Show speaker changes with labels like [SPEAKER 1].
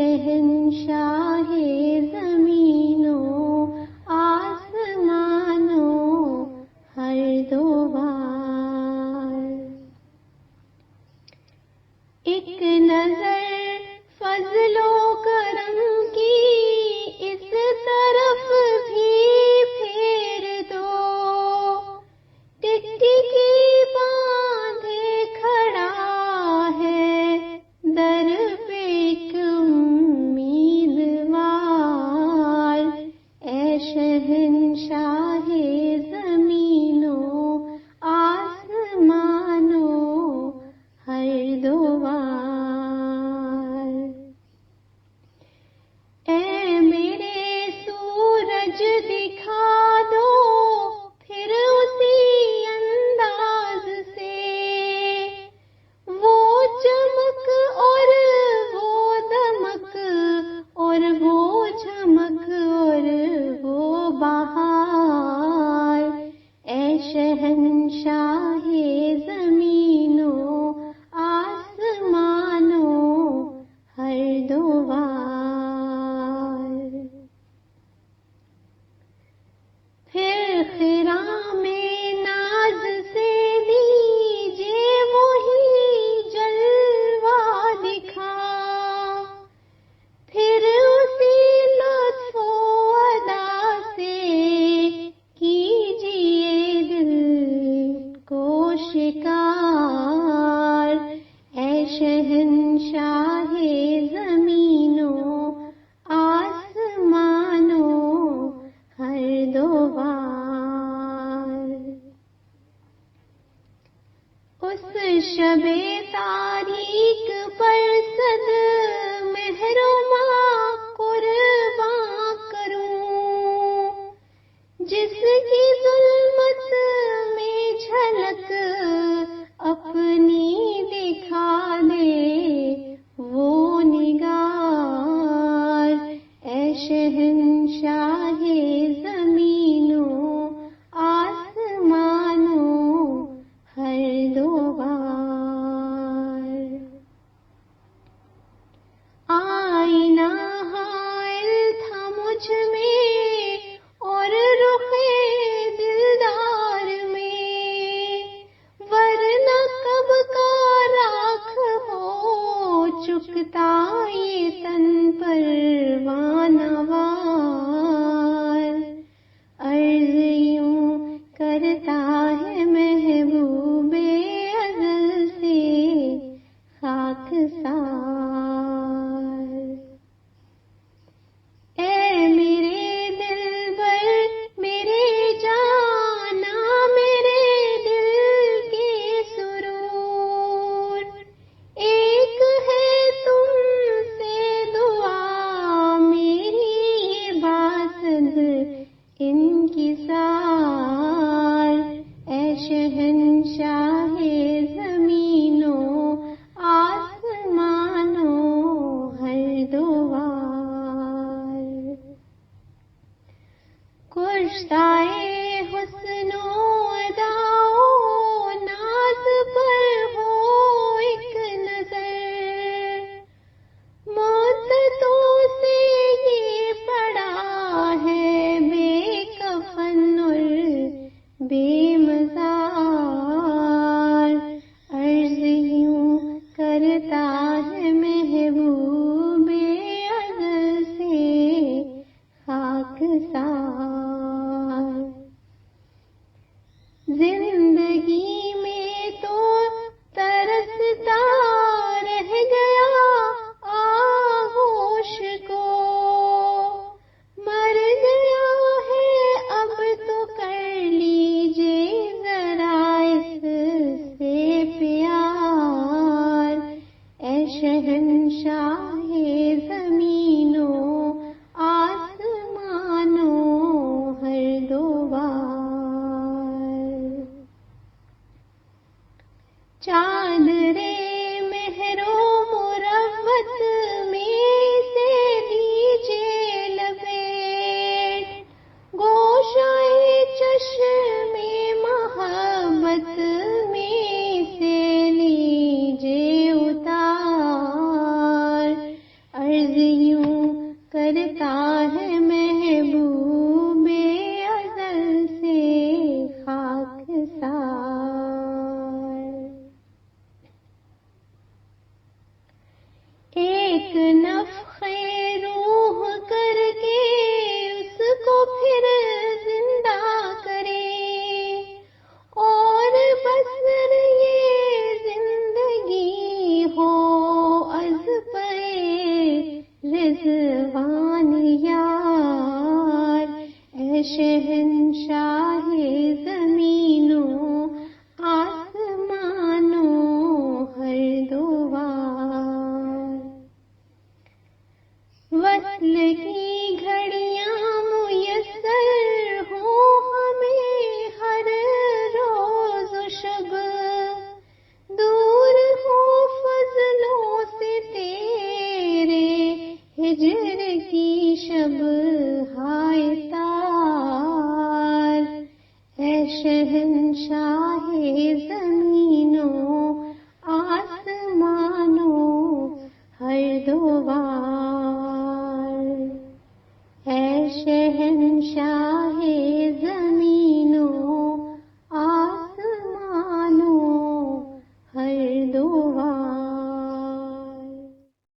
[SPEAKER 1] شہنشاہ زمینوں آسمانوں ہر دو بار. ایک نظر فضل و کرم کی اس طرف بھی پھیر دو. ٹکٹکی باندھے کھڑا ہے در پہ ایک امیدوار. یوں کرتا ہے محبوب ازل سے خاکسار. ایک نفخ روح کر کے اس کو پھر زندہ کرے اور بس یہ زندگی ہو از پہ رضوان یار. اے شہنشاہ زمینوں آسمانوں ہر دوار. وصل کی گھڑیاں میسر ہوں ہمیں ہر روز و شب, دور ہو فضلوں سے تیرے ہجر کی شب ہائے تار. اے شہنشاہ زمینوں آسمانوں ہر دوار.